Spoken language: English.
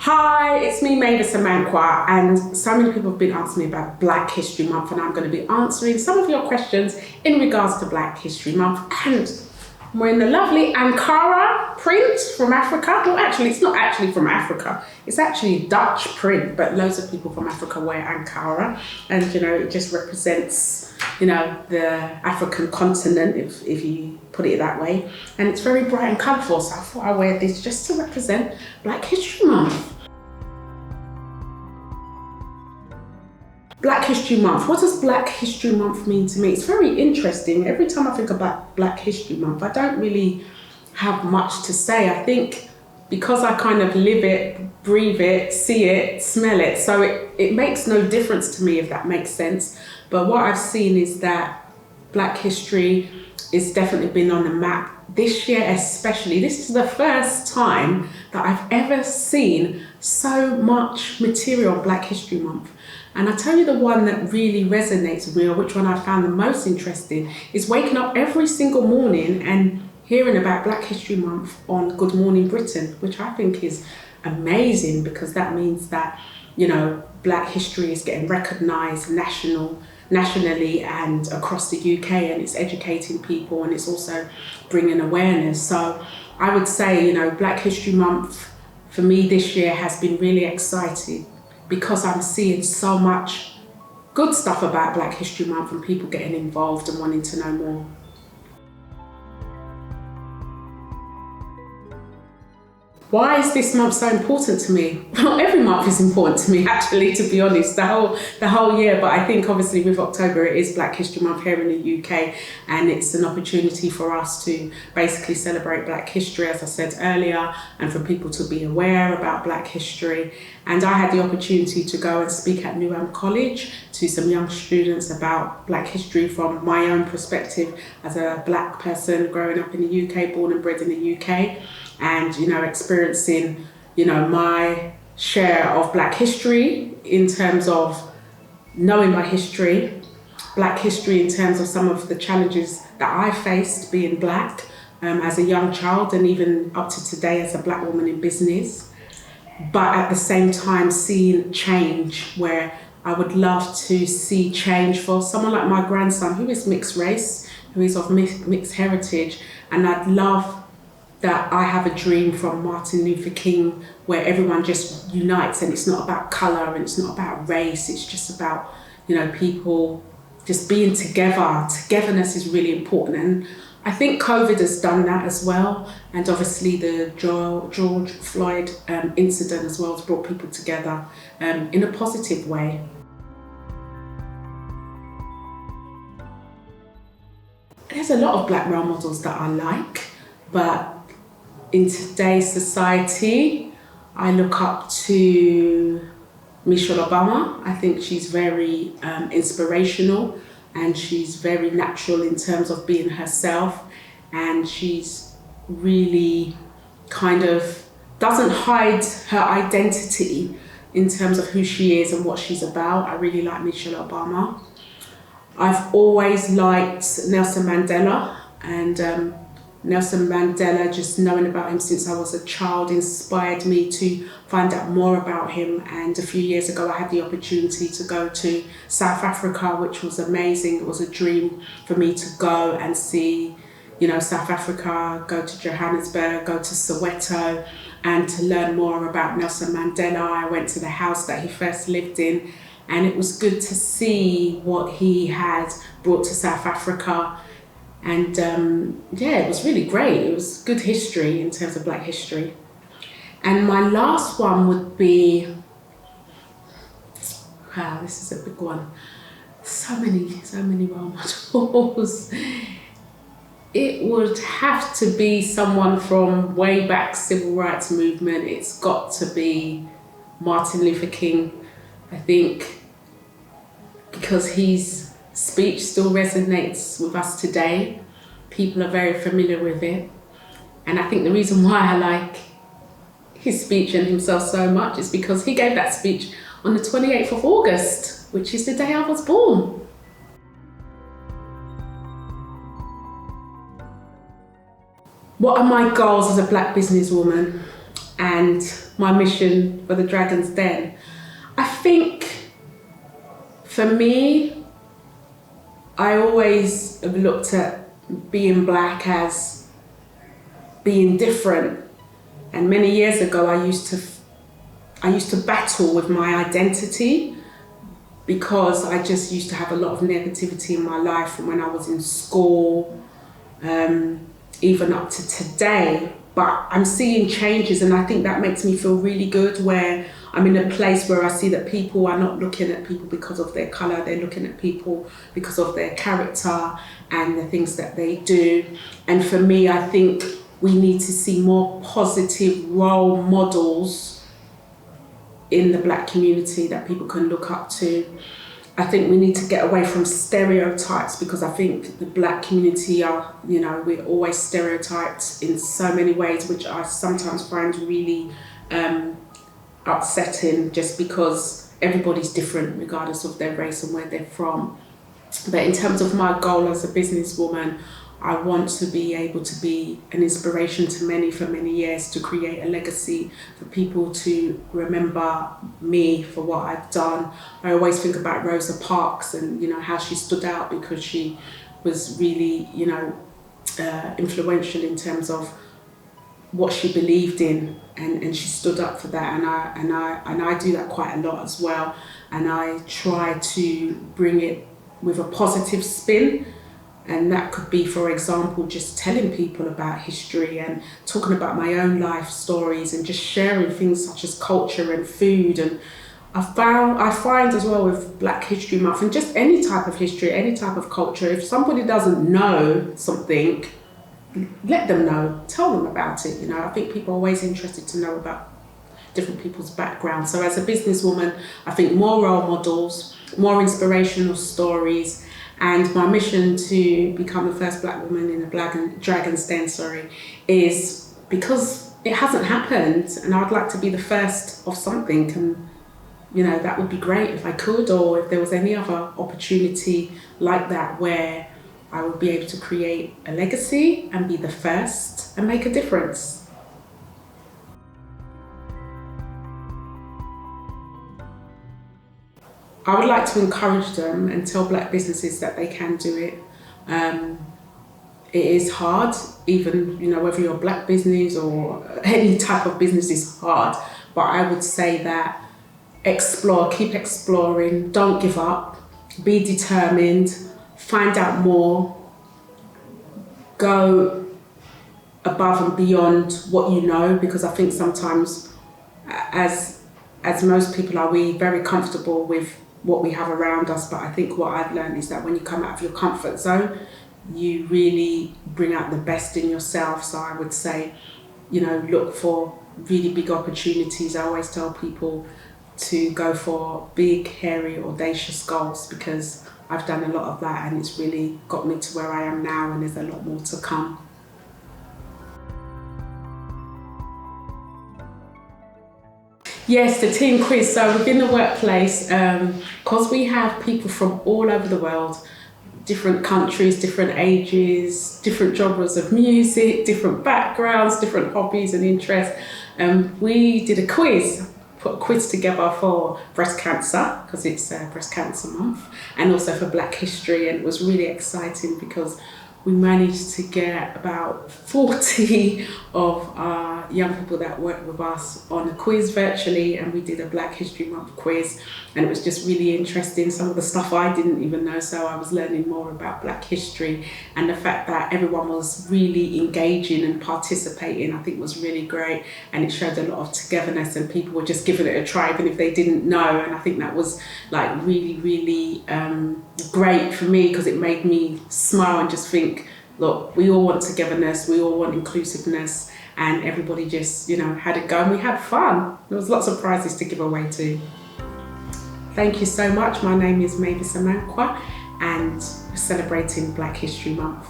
Hi, it's me, Mavis Amankwah, and so many people have been asking me about Black History Month, and I'm going to be answering some of your questions in regards to Black History Month. And we're in the lovely Ankara print from Africa. Well, actually, it's not actually from Africa. It's actually Dutch print, but loads of people from Africa wear Ankara, and it just represents the African continent, if you put it that way. And it's very bright and colourful, so I thought I'd wear this just to represent Black History Month. Black History Month. What does Black History Month mean to me? It's very interesting. Every time I think about Black History Month, I don't really have much to say. I think because I kind of live it, breathe it, see it, smell it, so it makes no difference to me, if that makes sense. But what I've seen is that Black history is definitely been on the map. This year especially, this is the first time that I've ever seen so much material on Black History Month. And I tell you, the one that really resonates with me, or which one I found the most interesting, is waking up every single morning and hearing about Black History Month on Good Morning Britain, which I think is amazing, because that means that, Black history is getting recognised nationally and across the UK, and it's educating people and it's also bringing awareness. So I would say, Black History Month for me this year has been really exciting, because I'm seeing so much good stuff about Black History Month and people getting involved and wanting to know more. Why is this month so important to me? Well, every month is important to me, actually, to be honest, the whole year. But I think obviously with October, it is Black History Month here in the UK, and it's an opportunity for us to basically celebrate Black history, as I said earlier, and for people to be aware about Black history. And I had the opportunity to go and speak at Newham College to some young students about Black history from my own perspective as a Black person growing up in the UK, born and bred in the UK. And, experiencing, my share of Black history in terms of knowing my history, Black history in terms of some of the challenges that I faced being Black as a young child, and even up to today as a Black woman in business. But at the same time, seeing change, where I would love to see change for someone like my grandson, who is mixed race, who is of mixed heritage, and I'd love that I have a dream from Martin Luther King where everyone just unites, and it's not about colour and it's not about race, it's just about, people just being together. Togetherness is really important, and I think COVID has done that as well, and obviously the George Floyd incident as well has brought people together in a positive way. There's a lot of Black role models that I like, but in today's society, I look up to Michelle Obama. I think she's very inspirational, and she's very natural in terms of being herself, and she's really kind of doesn't hide her identity in terms of who she is and what she's about. I really like Michelle Obama. I've always liked Nelson Mandela, and Nelson Mandela, just knowing about him since I was a child, inspired me to find out more about him. And a few years ago, I had the opportunity to go to South Africa, which was amazing. It was a dream for me to go and see, South Africa, go to Johannesburg, go to Soweto, and to learn more about Nelson Mandela. I went to the house that he first lived in, and it was good to see what he had brought to South Africa. And it was really great. It was good history in terms of Black history. And my last one would be, wow, this is a big one. So many role models. It would have to be someone from way back civil rights movement. It's got to be Martin Luther King, I think, because his speech still resonates with us today. People are very familiar with it. And I think the reason why I like his speech and himself so much is because he gave that speech on the 28th of August, which is the day I was born. What are my goals as a Black businesswoman? and my mission for the Dragon's Den. I think for me, I always have looked at being black as being different. And many years ago, I used to battle with my identity, because I just used to have a lot of negativity in my life from when I was in school, even up to today. But I'm seeing changes, and I think that makes me feel really good, where I'm in a place where I see that people are not looking at people because of their colour, they're looking at people because of their character and the things that they do. And for me, I think we need to see more positive role models in the black community that people can look up to. I think we need to get away from stereotypes, because I think the black community are, we're always stereotyped in so many ways, which I sometimes find really upsetting, just because everybody's different regardless of their race and where they're from. But in terms of my goal as a businesswoman, I want to be able to be an inspiration to many for many years, to create a legacy for people to remember me for what I've done. I always think about Rosa Parks and how she stood out, because she was really influential in terms of what she believed in, and she stood up for that, and I do that quite a lot as well, and I try to bring it with a positive spin. And that could be, for example, just telling people about history and talking about my own life stories, and just sharing things such as culture and food. And I find as well with Black History Month, and just any type of history, any type of culture, if somebody doesn't know something, let them know, tell them about it. I think people are always interested to know about different people's backgrounds. So as a businesswoman, I think more role models, more inspirational stories. And my mission to become the first black woman in a Dragon's Den, is because it hasn't happened, and I'd like to be the first of something. And that would be great if I could, or if there was any other opportunity like that where I would be able to create a legacy and be the first and make a difference. I would like to encourage them and tell black businesses that they can do it. It is hard, even whether you're a black business or any type of business is hard. But I would say that explore, keep exploring, don't give up, be determined, find out more, go above and beyond what you know, because I think sometimes, as most people are, we very comfortable with what we have around us. But I think what I've learned is that when you come out of your comfort zone, you really bring out the best in yourself. So I would say, look for really big opportunities. I always tell people to go for big, hairy, audacious goals, because I've done a lot of that, and it's really got me to where I am now, and there's a lot more to come. Yes, the team quiz. So within the workplace, because we have people from all over the world, different countries, different ages, different genres of music, different backgrounds, different hobbies and interests, we did a quiz, put a quiz together for breast cancer, because it's Breast Cancer Month, and also for Black History. And it was really exciting because we managed to get about 40 of our young people that work with us on a quiz virtually, and we did a Black History Month quiz, and it was just really interesting. Some of the stuff I didn't even know, so I was learning more about Black history, and the fact that everyone was really engaging and participating, I think was really great, and it showed a lot of togetherness, and people were just giving it a try even if they didn't know. And I think that was like really great for me, because it made me smile and just think, look, we all want togetherness, we all want inclusiveness, and everybody just, had a go, and we had fun. There was lots of prizes to give away too. Thank you so much. My name is Mavis Amankwah, and we're celebrating Black History Month.